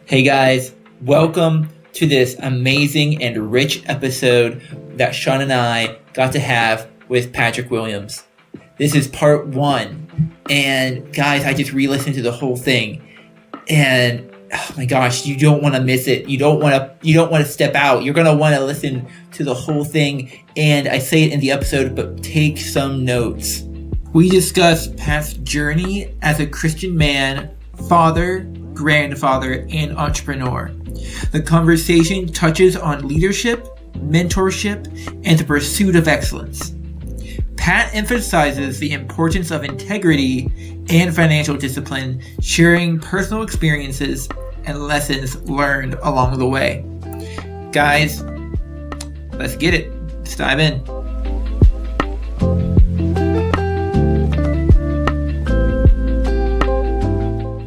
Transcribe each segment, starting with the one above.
Hey guys, welcome to this amazing and rich episode that Sean and I got to have with Patrick Williams. This is part 1, and guys, I just re-listened to the whole thing, and oh my gosh, you don't want to miss it. You don't want to step out. You're gonna want to listen to the whole thing, and I say it in the episode, but take some notes. We discuss Pat's journey as a Christian man, father, grandfather, and entrepreneur. The conversation touches on leadership, mentorship, and the pursuit of excellence. Pat emphasizes the importance of integrity and financial discipline, sharing personal experiences and lessons learned along the way. Guys, let's get it. Let's dive in.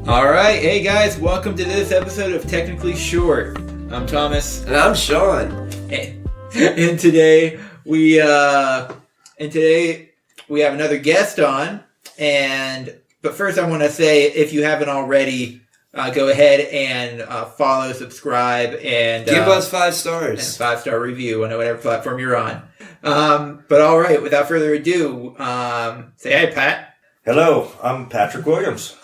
All right, hey guys, welcome to this episode of Technically Short. I'm Thomas, and I'm Sean. And today we have another guest on. But first, I want to say, if you haven't already, go ahead and follow, subscribe, and give us 5 stars and 5-star review on whatever platform you're on. But all right, without further ado, say hi, Pat. Hello, I'm Patrick Williams.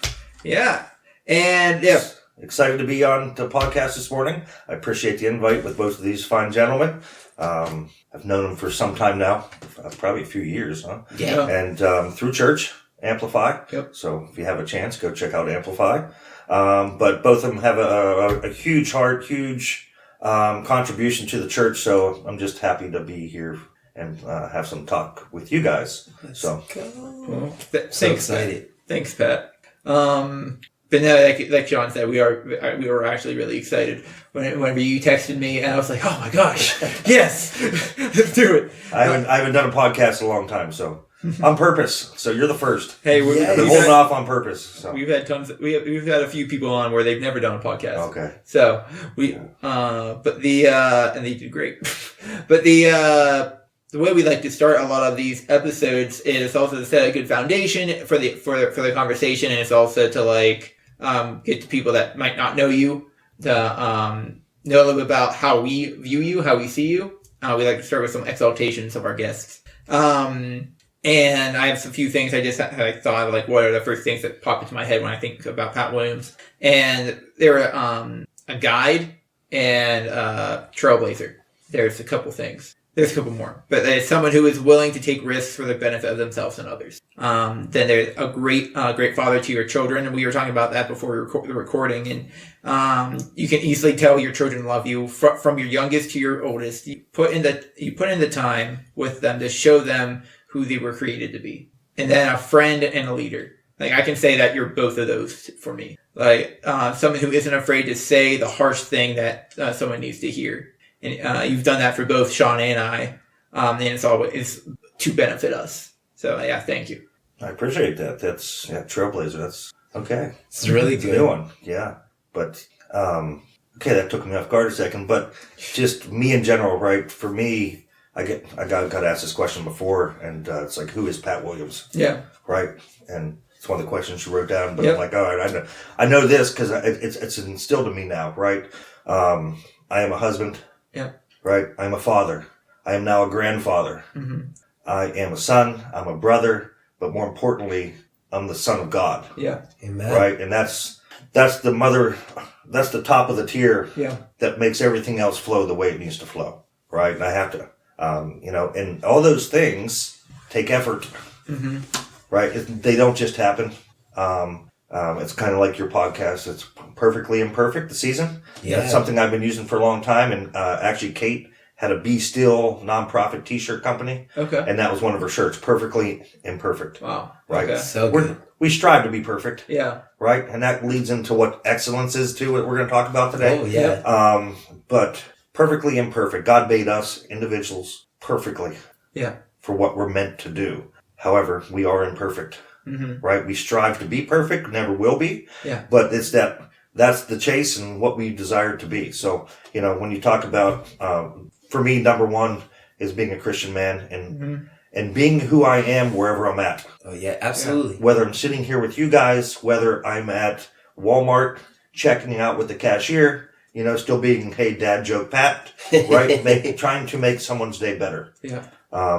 Yeah. And yeah, excited to be on the podcast this morning. I appreciate the invite with both of these fine gentlemen. I've known them for some time now, probably a few years, huh? Yeah. And through church, Amplify. Yep. So if you have a chance, go check out Amplify. But both of them have a huge heart, huge contribution to the church. So I'm just happy to be here and have some talk with you guys. Let's go. Well, so excited. Thanks, Pat. But no, like Sean said, we were actually really excited whenever you texted me, and I was like, oh my gosh, yes, let's do it. I haven't done a podcast in a long time, so on purpose. So you're the first. Hey, we're holding off on purpose. So we've had we've had a few people on where they've never done a podcast. Okay. So and they did great. But the way we like to start a lot of these episodes is also to set a good foundation for the conversation, and it's also to get to people that might not know you to know a little bit about how we view you, how we see you. We like to start with some exaltations of our guests. And I have a few things I thought of, what are the first things that pop into my head when I think about Pat Williams. And they're a guide and a trailblazer. There's a couple things. There's a couple more. But there's someone who is willing to take risks for the benefit of themselves and others. Then there's a great father to your children. And we were talking about that before the recording. And you can easily tell your children love you from your youngest to your oldest. You put in the time with them to show them who they were created to be. And then a friend and a leader. I can say that you're both of those for me. Someone who isn't afraid to say the harsh thing that someone needs to hear. And you've done that for both Sean and I, and it's always to benefit us. So yeah, thank you. I appreciate that. That's trailblazer. That's okay. It's really good. New one, yeah. But okay, that took me off guard a second. But just me in general, right? For me, I got asked this question before, and it's like, who is Pat Williams? Yeah. Right. And it's one of the questions you wrote down. But yep. I'm like, all right, I know this because it's instilled in me now, right? I am a husband. Yeah. Right. I'm a father. I am now a grandfather. Mm-hmm. I am a son. I'm a brother. But more importantly, I'm the son of God. Yeah. Amen. Right. And that's the mother. That's the top of the tier. Yeah. That makes everything else flow the way it needs to flow. Right. And I have to, and all those things take effort. Mm-hmm. Right. They don't just happen. It's kind of like your podcast. It's Perfectly Imperfect, the season. Yeah. That's something I've been using for a long time. And actually, Kate had a Be Still nonprofit t-shirt company. Okay. And that was one of her shirts, Perfectly Imperfect. Wow. Right. Okay. So good. We strive to be perfect. Yeah. Right. And that leads into what excellence is too, what we're going to talk about today. Oh, yeah. But perfectly imperfect. God made us individuals perfectly. Yeah. For what we're meant to do. However, we are imperfect. Mm-hmm. Right? We strive to be perfect, never will be. Yeah. But it's that's the chase and what we desire to be. So, when you talk about, for me, number one is being a Christian man and being who I am wherever I'm at. Oh, yeah, absolutely. Whether I'm sitting here with you guys, whether I'm at Walmart checking out with the cashier, still being, hey, dad joke Pat, right? Trying to make someone's day better. Yeah.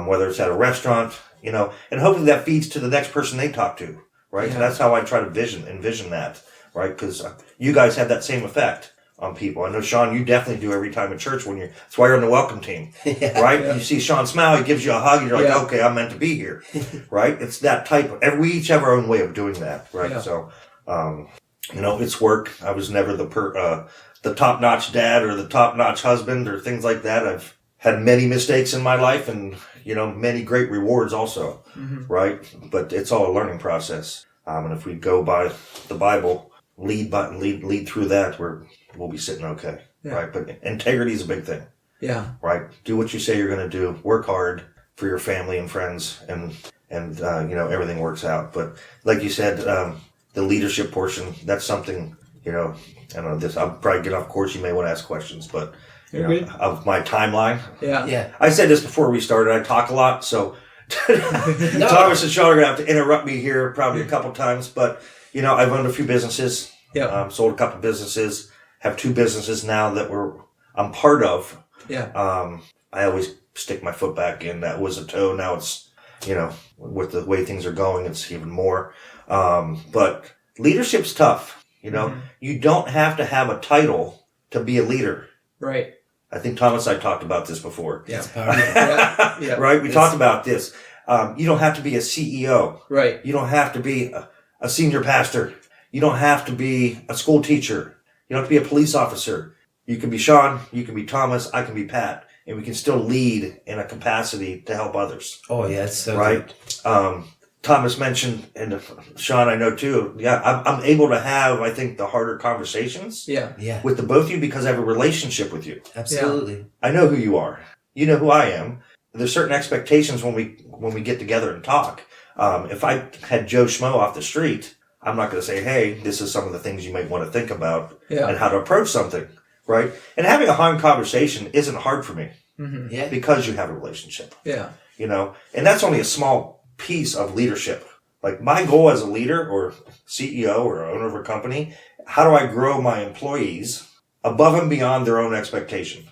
Whether it's at a restaurant, and hopefully that feeds to the next person they talk to, right? Yeah. And that's how I try to envision that, right? Because you guys have that same effect on people. I know, Sean, you definitely do every time at church that's why you're on the welcome team, right? Yeah. You see Sean smile, he gives you a hug, and you're like, okay, I'm meant to be here, right? It's that type of, we each have our own way of doing that, right? Yeah. So, it's work. I was never the top-notch dad or the top-notch husband or things like that. I've had many mistakes in my life and, many great rewards also, right? But it's all a learning process. And if we go by the Bible, lead through that, we'll be sitting okay, right? But integrity is a big thing. Yeah. Right? Do what you say you're going to do. Work hard for your family and friends, and everything works out. But like you said, the leadership portion, that's something, I don't know this. I'll probably get off course. You may want to ask questions, but of my timeline. Yeah. I said this before we started. I talk a lot, so Thomas and Sean are going to have to interrupt me here probably a couple times. But I've owned a few businesses. Yeah. Sold a couple businesses. Have 2 businesses now that I'm part of. Yeah. I always stick my foot back in. That was a toe. Now it's with the way things are going, it's even more. But leadership's tough. You don't have to have a title to be a leader. Right. I think Thomas and I talked about this before. Yeah. Yeah. Right? We talked about this. You don't have to be a CEO. Right. You don't have to be a senior pastor. You don't have to be a school teacher. You don't have to be a police officer. You can be Sean. You can be Thomas. I can be Pat. And we can still lead in a capacity to help others. Oh, yeah. It's so right. Good. Thomas mentioned, and Sean, I know too. Yeah, I'm able to have, I think, the harder conversations. Yeah. With the both of you because I have a relationship with you. Absolutely. Yeah. I know who you are. You know who I am. There's certain expectations when we get together and talk. If I had Joe Schmo off the street, I'm not going to say, hey, this is some of the things you might want to think about and how to approach something, right? And having a hard conversation isn't hard for me because you have a relationship. Yeah. And that's only a small piece of leadership. Like my goal as a leader or CEO or owner of a company, how do I grow my employees above and beyond their own expectation?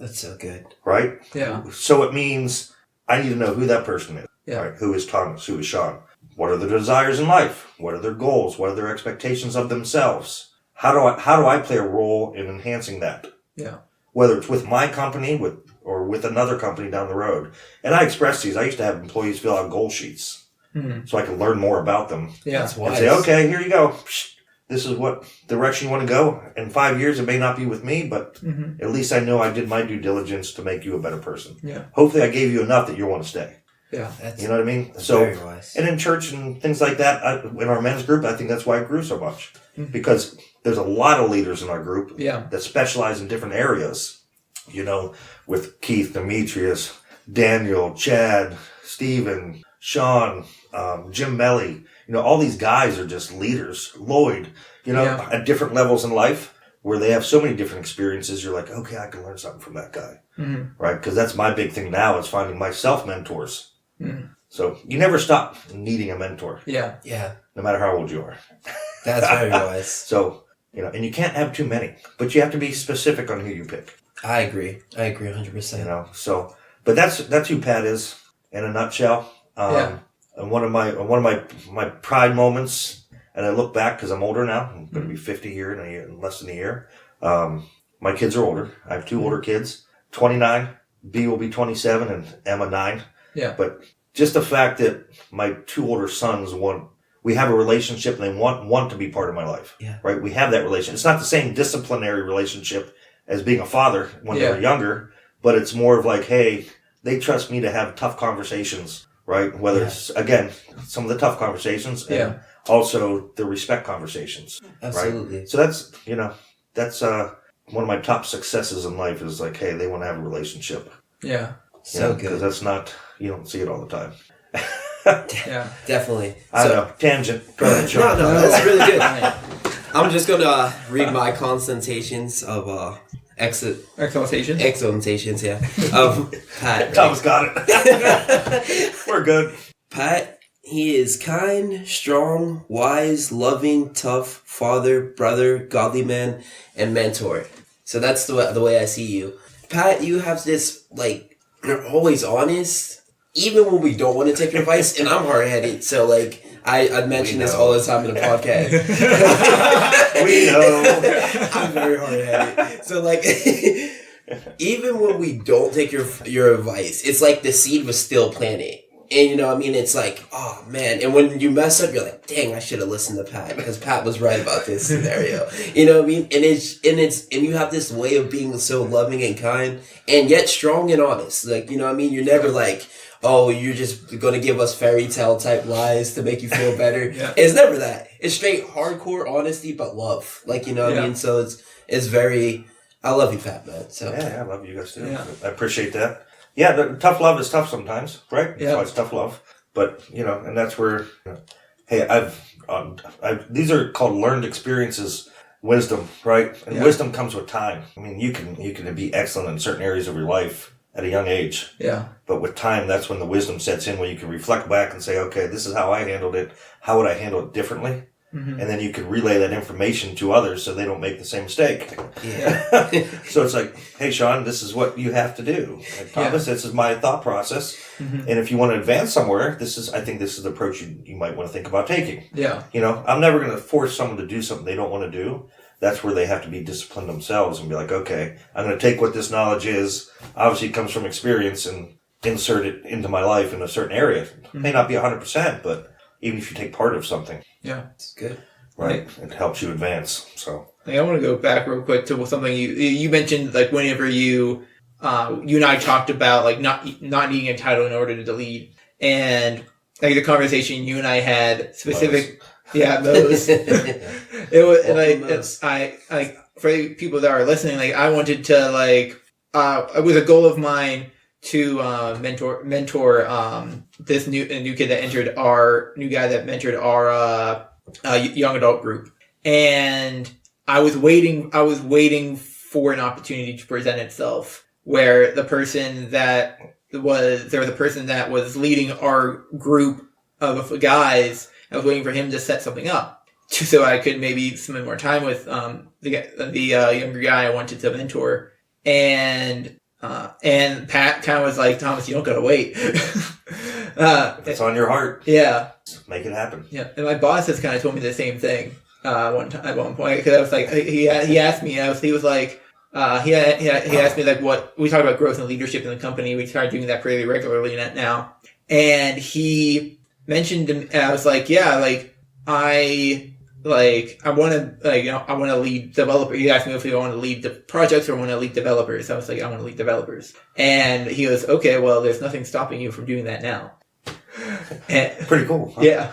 That's so good. Right? Yeah. So it means I need to know who that person is. Yeah. Right? Who is Thomas? Who is Sean? What are their desires in life? What are their goals? What are their expectations of themselves? How do I play a role in enhancing that? Yeah. Whether it's with my company, or with another company down the road. And I express these. I used to have employees fill out goal sheets so I could learn more about them. Yeah. That's wise. And say, okay, here you go. This is what direction you want to go. In 5 years, it may not be with me, but at least I know I did my due diligence to make you a better person. Yeah. Hopefully I gave you enough that you want to stay. Yeah. You know what I mean? That's very wise. And in church and things like that, in our men's group, I think that's why it grew so much. Because there's a lot of leaders in our group that specialize in different areas. With Keith, Demetrius, Daniel, Chad, Stephen, Sean, Jim Melly. All these guys are just leaders. Lloyd, at different levels in life where they have so many different experiences. You're like, okay, I can learn something from that guy. Right? Because that's my big thing now is finding myself mentors. So you never stop needing a mentor. Yeah. Yeah. No matter how old you are. That's very wise. So, and you can't have too many, but you have to be specific on who you pick. I agree 100%. So, but that's who Pat is in a nutshell. And one of my pride moments, and I look back because I'm older now. I'm going to be 50 here in less than a year. My kids are older. I have 2 older kids, 29. B will be 27, and Emma 9. Yeah. But just the fact that my 2 older sons we have a relationship and they want to be part of my life. Yeah. Right. We have that relationship. It's not the same disciplinary relationship as being a father when they were younger, but it's more of like, hey, they trust me to have tough conversations, right? Whether it's, again, some of the tough conversations and also the respect conversations. Absolutely. Right? So that's one of my top successes in life is like, hey, they want to have a relationship. Yeah. So good. Because that's not, you don't see it all the time. Yeah, definitely. I don't know. Tangent. Go ahead, No, that's really good. I'm just going to read my consultations of Exaltations, yeah. Pat. Tom's got it. We're good. Pat, He is kind, strong, wise, loving, tough, father, brother, godly man, and mentor. So that's the way I see you. Pat, you have this, like, you're always honest, even when we don't want to take advice, and I'm hard-headed, so, like, I mention this all the time in the podcast. We know. I'm very hard-headed. So, like, even when we don't take your advice, it's like the seed was still planted. And you know what I mean? It's like, oh man. And when you mess up, you're like, dang, I should have listened to Pat because Pat was right about this scenario. You know what I mean? And you have this way of being so loving and kind and yet strong and honest. Like, you know what I mean? You're never like, oh, you're just going to give us fairy tale type lies to make you feel better. Yeah. It's never that. It's straight hardcore honesty, but love. Like, you know what I mean? So it's very, I love you, Pat, man. So yeah, I love you guys too. Yeah. I appreciate that. Yeah, the tough love is tough sometimes, right? Yeah. That's why it's tough love. But, and that's where, hey, these are called learned experiences, wisdom, right? And wisdom comes with time. I mean, you can be excellent in certain areas of your life at a young age. Yeah. But with time, that's when the wisdom sets in, where you can reflect back and say, okay, this is how I handled it. How would I handle it differently? Mm-hmm. And then you can relay that information to others so they don't make the same mistake. Yeah. So it's like, hey, Sean, this is what you have to do. And Thomas, this is my thought process. Mm-hmm. And if you want to advance somewhere, I think this is the approach you might want to think about taking. Yeah. I'm never going to force someone to do something they don't want to do. That's where they have to be disciplined themselves and be like, okay, I'm going to take what this knowledge is. Obviously, it comes from experience and insert it into my life in a certain area. It may not be 100%, but even if you take part of something. Yeah. It's good. Right. It helps you advance. So I want to go back real quick to something you mentioned, like whenever you and I talked about like not needing a title in order to lead, and like the conversation you and I had specific. Those. It was I for the people that are listening, like I wanted to it was a goal of mine to mentor this new kid that entered our new guy that mentored our young adult group, and I was waiting for an opportunity to present itself where the person that was leading our group of guys, I was waiting for him to set something up so I could maybe spend more time with the younger guy I wanted to mentor. And Pat kind of was like, Thomas, you don't gotta wait. If it's on your heart, make it happen. Yeah, and my boss has kind of told me the same thing at one point, because I was like, he asked me, he was like, he asked me like what we talk about growth and leadership in the company. We started doing that pretty regularly now, and he mentioned to me, and I was like, I want to lead developers. He asked me if I want to lead the projects or want to lead developers. I was like, I want to lead developers. And he goes, okay, well, there's nothing stopping you from doing that now. And, pretty cool. Huh? Yeah.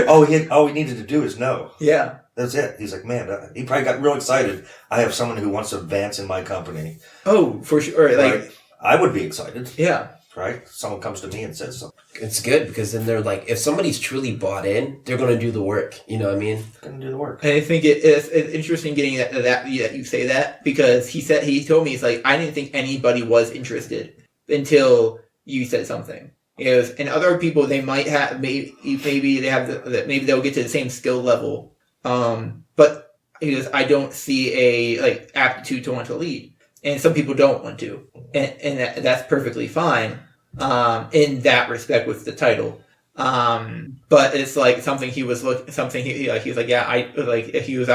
all he needed to do is know. Yeah. That's it. He's like, man, he probably got real excited. I have someone who wants to advance in my company. Oh, for sure. Right? I would be excited. Yeah. Right? Someone comes to me and says something. It's good because then they're like, if somebody's truly bought in, they're going to do the work. You know what I mean? Going to do the work. And I think it's interesting getting that you say that, because he told me, he's like, I didn't think anybody was interested until you said something. And other people, they might have, maybe they have maybe they'll get to the same skill level. But he goes, I don't see a aptitude to want to lead. And some people don't want to, and that's perfectly fine in that respect with the title. But it's like something he was like, I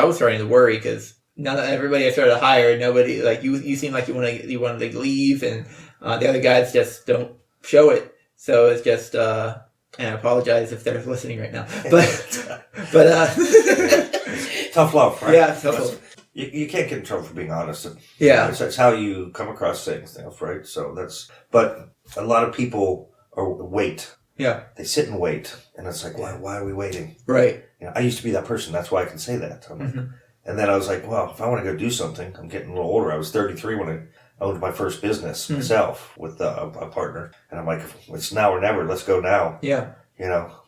was starting to worry because now that everybody I started to hire, nobody like you seem like you want to leave, and the other guys just don't show it. So it's just and I apologize if they're listening right now, but tough love, right? Yeah, tough love. You can't get in trouble for being honest. That's how you come across things, right? So but a lot of people wait. Yeah. They sit and wait, and it's like, why are we waiting? Right. I used to be that person. That's why I can say that. And then I was like, well, if I want to go do something, I'm getting a little older. I was 33 when I owned my first business myself with a partner, and I'm like, it's now or never. Let's go now. Yeah.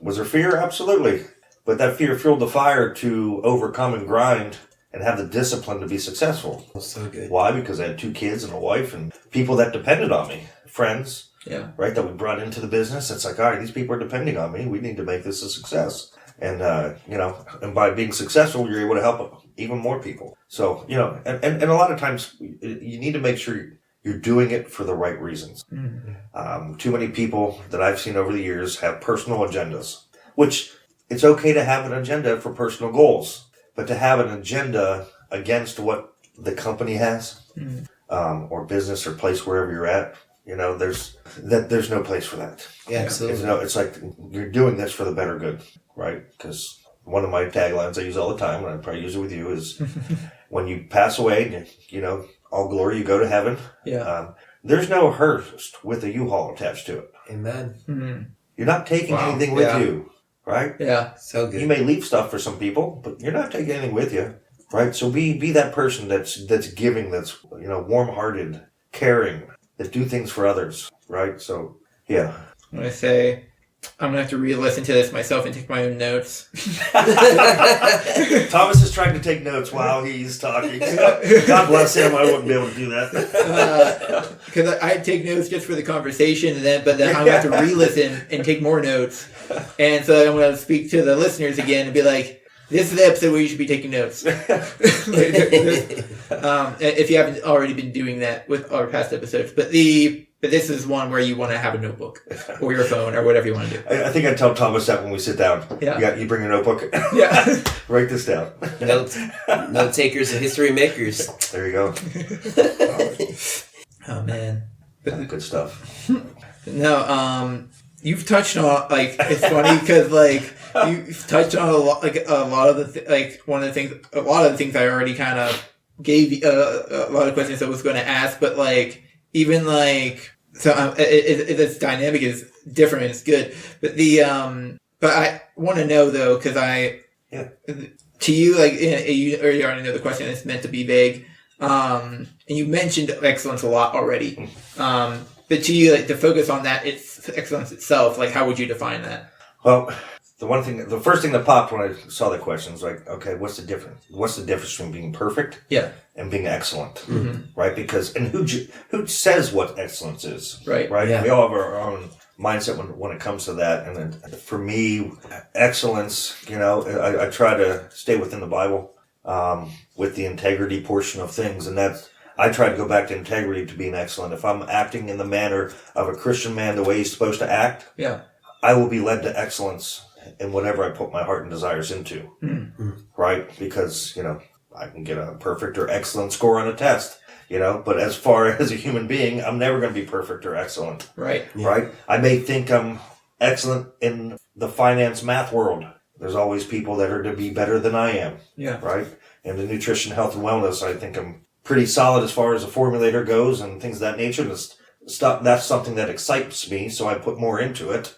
Was there fear? Absolutely. But that fear fueled the fire to overcome and grind and have the discipline to be successful. That's so good. Why? Because I had 2 kids and a wife and people that depended on me, friends. Yeah. Right? That we brought into the business. It's like, all right, these people are depending on me. We need to make this a success. And, and by being successful, you're able to help even more people. So, and a lot of times you need to make sure you're doing it for the right reasons. Mm-hmm. Too many people that I've seen over the years have personal agendas, which it's okay to have an agenda for personal goals, but to have an agenda against what the company has, or business or place wherever you're at, there's no place for that. Yeah, absolutely. It's like you're doing this for the better good, right? Because one of my taglines I use all the time, and I probably use it with you, is when you pass away, all glory, you go to heaven. Yeah. There's no hearse with a U-Haul attached to it. Amen. Mm-hmm. You're not taking anything with you, right? Yeah. So good. You may leave stuff for some people, but you're not taking anything with you, right? So be that person that's giving, that's warm-hearted, caring, that do things for others, right? So yeah. I'm gonna say I'm gonna have to re-listen to this myself and take my own notes. Thomas is trying to take notes while he's talking. God bless him. I wouldn't be able to do that. Because I take notes just for the conversation, but then I'm gonna have to re-listen and take more notes. And so I'm gonna speak to the listeners again and be like, "This is the episode where you should be taking notes." If you haven't already been doing that with our past episodes, but this is one where you want to have a notebook or your phone or whatever you want to do. I think I tell Thomas that when we sit down. Yeah. You bring your notebook. Yeah. Write this down. Note takers and history makers. There you go. Oh man. Good stuff. No, you've touched on, it's funny because you've touched on a lot of the things I already kind of gave you a lot of questions I was going to ask, but even this dynamic is different and it's good, but but I want to know though, because to you, you already know the question, it's meant to be vague, and you mentioned excellence a lot already, but to you, to focus on that, it's excellence itself, how would you define that? Well, the first thing that popped when I saw the question was okay, what's the difference? What's the difference between being perfect and being excellent? Mm-hmm. Right? Because, and who says what excellence is? Right. Yeah. We all have our own mindset when it comes to that. And then for me, excellence, I try to stay within the Bible, with the integrity portion of things. And I try to go back to integrity to being excellent. If I'm acting in the manner of a Christian man, the way he's supposed to act, I will be led to excellence in whatever I put my heart and desires into, right? Because, I can get a perfect or excellent score on a test, but as far as a human being, I'm never going to be perfect or excellent. Right. Yeah. Right? I may think I'm excellent in the finance math world. There's always people that are to be better than I am. Yeah. Right? In the nutrition, health, and wellness, I think I'm pretty solid as far as a formulator goes and things of that nature. That's something that excites me, so I put more into it,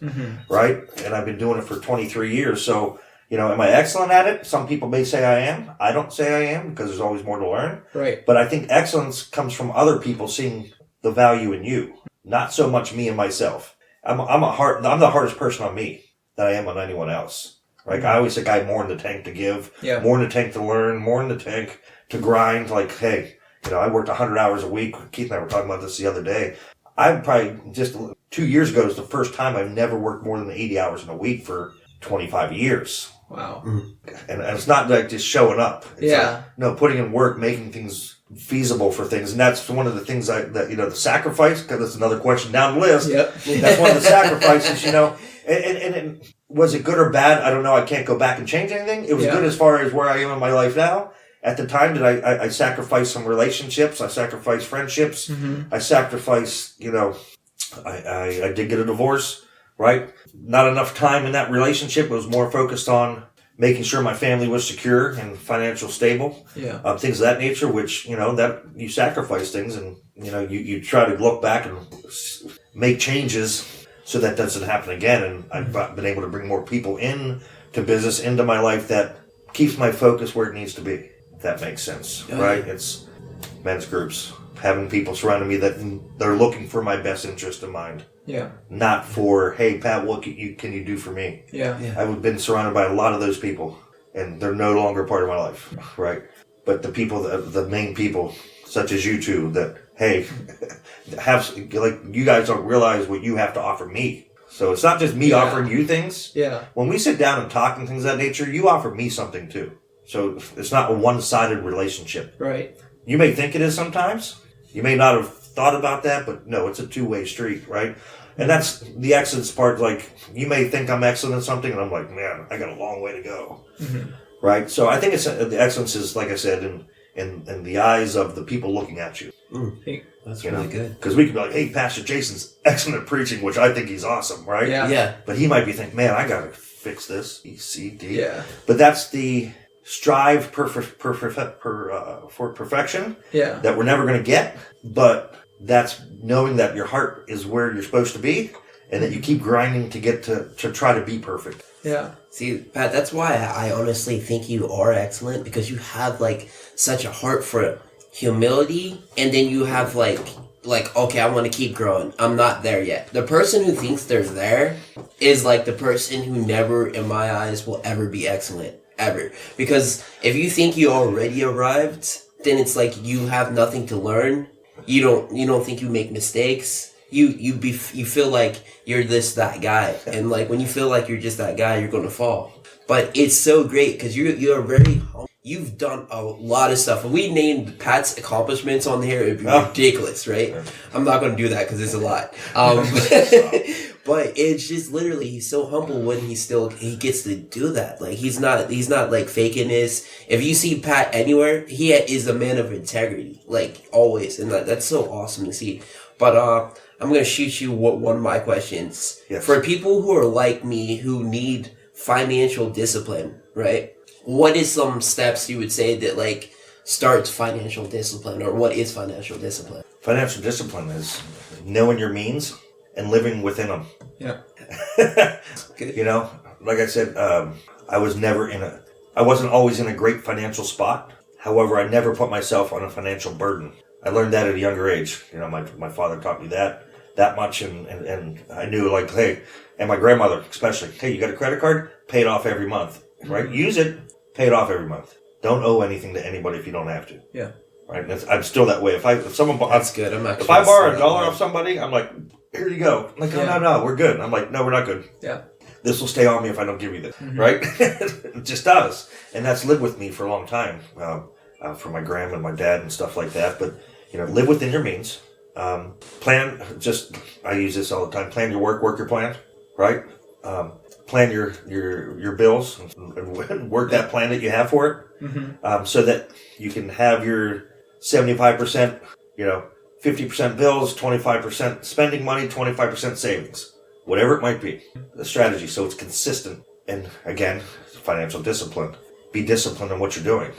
right? And I've been doing it for 23 years. So, am I excellent at it? Some people may say I am. I don't say I am because there's always more to learn. Right. But I think excellence comes from other people seeing the value in you, not so much me and myself. I'm the hardest person on me than I am on anyone else. Right? I always think I have more in the tank to give, more in the tank to learn, more in the tank to grind. Hey, I worked 100 hours a week. Keith and I were talking about this the other day. I probably just 2 years ago is the first time I've never worked more than 80 hours in a week for 25 years. Wow. And it's not just showing up. It's putting in work, making things feasible for things. And that's one of the things the sacrifice, because that's another question down the list. Yep. That's one of the sacrifices, and was it good or bad? I don't know. I can't go back and change anything. It was good as far as where I am in my life now. At the time, did I sacrifice some relationships? I sacrificed friendships. I sacrificed, I did get a divorce, right? Not enough time in that relationship. It was more focused on making sure my family was secure and financial stable. Yeah. Things of that nature, which, that you sacrifice things and, you try to look back and make changes so that doesn't happen again. And I've been able to bring more people into business, into my life that keeps my focus where it needs to be. That makes sense, right? It's men's groups, having people surrounding me that they're looking for my best interest in mind. Yeah. Not for, hey, Pat, what can you do for me? Yeah. I've been surrounded by a lot of those people, and they're no longer part of my life, right? But the people, the main people, such as you two, that, hey, you guys don't realize what you have to offer me. So it's not just me offering you things. Yeah. When we sit down and talk and things of that nature, you offer me something too. So it's not a one-sided relationship. Right. You may think it is sometimes. You may not have thought about that, but no, it's a two-way street, right? And that's the excellence part. Like, you may think I'm excellent at something, and I'm like, man, I got a long way to go. Mm-hmm. Right? So I think the excellence is, like I said, in the eyes of the people looking at you. That's really good. Because we could be like, hey, Pastor Jason's excellent at preaching, which I think he's awesome, right? Yeah. But he might be thinking, man, I got to fix this. E, C, D. Yeah. But that's the strive for perfection that we're never going to get. But that's knowing that your heart is where you're supposed to be and that you keep grinding to get to try to be perfect. Yeah. See, Pat, that's why I honestly think you are excellent, because you have like such a heart for humility, and then you have like okay, I want to keep growing. I'm not there yet. The person who thinks they're there is like the person who never, in my eyes, will ever be excellent. Ever. Because if you think you already arrived, then it's like you have nothing to learn. You don't think you make mistakes. You feel like you're that guy, and like when you feel like you're just that guy, you're gonna fall. But it's so great because you're very humble. You've done a lot of stuff. If we named Pat's accomplishments on here, it'd be ridiculous, right? I'm not gonna do that because it's a lot. But it's just literally, he's so humble when he gets to do that. Like he's not like faking this. If you see Pat anywhere, he is a man of integrity, like always, and that's so awesome to see. But I'm gonna shoot you one of my questions. Yes. For people who are like me who need financial discipline, right? What is some steps you would say that like starts financial discipline, or what is financial discipline? Financial discipline is knowing your means and living within them. Yeah. You know, like I said, I wasn't always in a great financial spot. However, I never put myself on a financial burden. I learned that at a younger age. You know, my father taught me that much, and I knew, like, hey, and my grandmother especially, hey, you got a credit card? Pay it off every month, right? Use it, pay it off every month. Don't owe anything to anybody if you don't have to. Yeah. Right? I'm still that way. If someone, that's good. If I borrow $1 off somebody, I'm like, here you go. I'm like, no, we're good. I'm like, no, we're not good. Yeah. This will stay on me if I don't give you this, right? It just does. And that's lived with me for a long time, from my grandma and my dad and stuff like that. But, you know, live within your means. I use this all the time. Plan your work your plan, right? Plan your bills and work that plan that you have for it, so that you can have your 75%, 50% bills, 25% spending money, 25% savings, whatever it might be. The strategy, so it's consistent. And again, financial discipline. Be disciplined in what you're doing.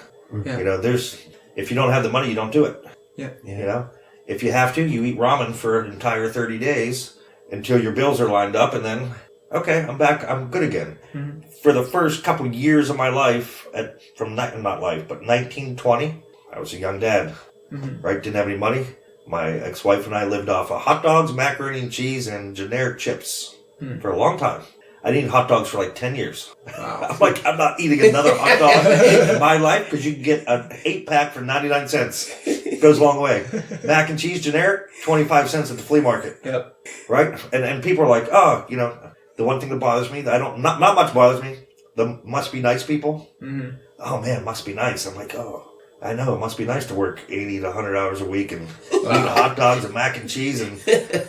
Yeah. If you don't have the money, you don't do it. Yeah. If you have to, you eat ramen for an entire 30 days until your bills are lined up, and then, okay, I'm back, I'm good again. For the first couple years of my life, from 1920, I was a young dad, right? Didn't have any money. My ex-wife and I lived off of hot dogs, macaroni and cheese, and generic chips for a long time. I didn't eat hot dogs for like 10 years. Wow. I'm like, I'm not eating another hot dog in my life, because you can get an 8-pack for 99 cents. It goes a long way. Mac and cheese, generic, 25 cents at the flea market. Yep. Right? And people are like, oh, the one thing that bothers me, not much bothers me, the must be nice people. Oh man, must be nice. I'm like, oh, I know, it must be nice to work 80 to 100 hours a week and eat hot dogs and mac and cheese and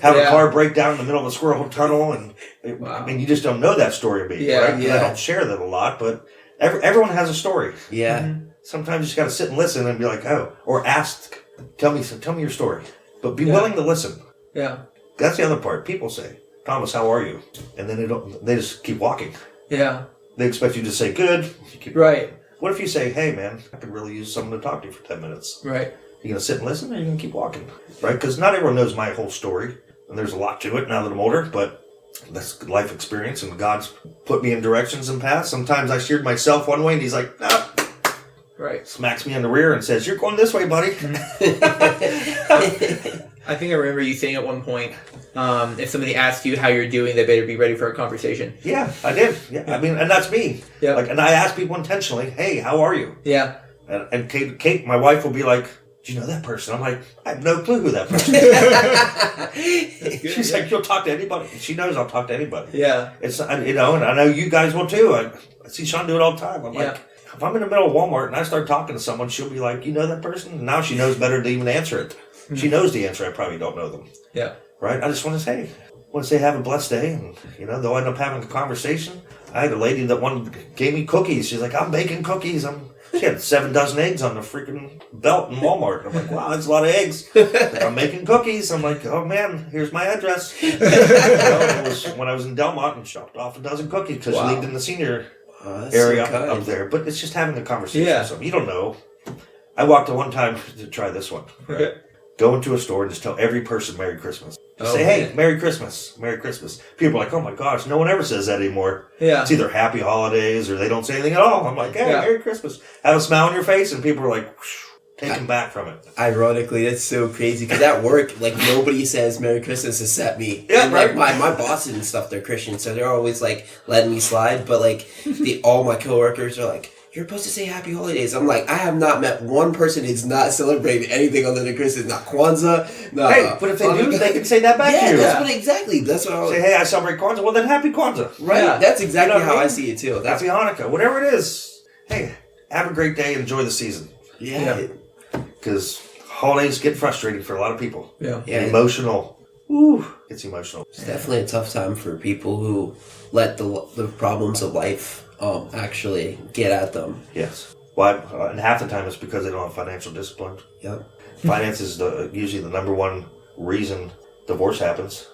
have a car break down in the middle of a squirrel tunnel. And I mean, you just don't know that story of me, right? I don't share that a lot, but everyone has a story. Yeah. Sometimes you just got to sit and listen and be like, oh, or ask, tell me your story, but be willing to listen. Yeah. That's the other part. People say, Thomas, how are you? And then they just keep walking. Yeah. They expect you to say good. Right. What if you say, hey, man, I could really use someone to talk to for 10 minutes. Right. You going to sit and listen, or you going to keep walking? Right? Because not everyone knows my whole story. And there's a lot to it now that I'm older, but that's life experience, and God's put me in directions and paths. Sometimes I steered myself one way, and he's like, no. Right. Smacks me on the rear and says, you're going this way, buddy. I think I remember you saying at one point, if somebody asks you how you're doing, they better be ready for a conversation. Yeah, I did. Yeah, I mean, and that's me. Yeah. And I ask people intentionally, hey, how are you? Yeah. And Kate, my wife, will be like, do you know that person? I'm like, I have no clue who that person is. She's like, you'll talk to anybody. She knows I'll talk to anybody. Yeah. It's, and I know you guys will too. I see Sean do it all the time. I'm like, if I'm in the middle of Walmart and I start talking to someone, she'll be like, you know that person? And now she knows better to even answer it. She knows the answer. I probably don't know them. Yeah. Right? I just want to say have a blessed day, and they'll end up having a conversation. I had a lady that gave me cookies. She's like, I'm baking cookies. She had 7 dozen eggs on the freaking belt in Walmart. I'm like, wow, that's a lot of eggs. Like, I'm making cookies. I'm like, oh man, here's my address. It was when I was in Delmont and shopped off a dozen cookies because she lived in the senior area up there. But it's just having a conversation with someone. You don't know. I walked one time to try this one. Right? Okay. Go into a store and just tell every person Merry Christmas. Say, hey, Merry Christmas. Merry Christmas. People are like, oh my gosh, no one ever says that anymore. Yeah. It's either Happy Holidays or they don't say anything at all. I'm like, hey, Merry Christmas. Have a smile on your face, and people are like, taken back from it. Ironically, that's so crazy because at work, like, nobody says Merry Christmas except me. Yeah, and, like, my bosses and stuff, they're Christian, so they're always like letting me slide. But like, all my coworkers are like, you're supposed to say Happy Holidays. I'm like, I have not met one person who's not celebrating anything other than Christmas. Not Kwanzaa. No, hey, but if they do, they can say that back to you. That's what I was say. Hey, I celebrate Kwanzaa. Well, then Happy Kwanzaa. Right. Yeah. That's exactly how I see it too. Happy Hanukkah. Whatever it is. Hey, have a great day. Enjoy the season. Yeah. Because holidays get frustrating for a lot of people. Yeah. Emotional. Ooh, it's emotional. It's definitely a tough time for people who let the problems of life actually get at them. Yes. Well, and half the time it's because they don't have financial discipline. Yep. Finance is usually the number one reason divorce happens.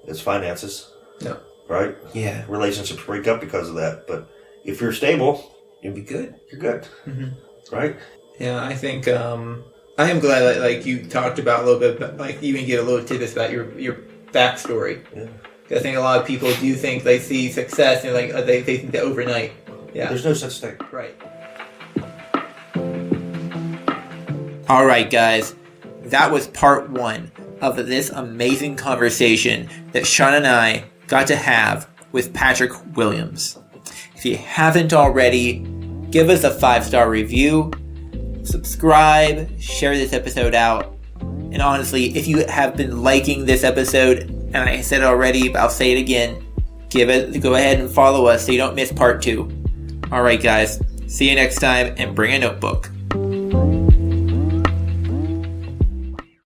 It's finances. Yeah. Right? Yeah. Relationships break up because of that. But if you're stable, you'll be good. You're good. Right? Yeah, I think I am glad that like you talked about a little bit, like you even give a little tidbits about your backstory. Yeah. I think a lot of people do think they see success and like they think that overnight. Yeah. There's no such thing. Right. All right, guys. That was part 1 of this amazing conversation that Sean and I got to have with Patrick Williams. If you haven't already, give us a 5-star review, subscribe, share this episode out. And honestly, if you have been liking this episode, and I said it already, but I'll say it again, go ahead and follow us so you don't miss part 2. All right, guys. See you next time, and bring a notebook.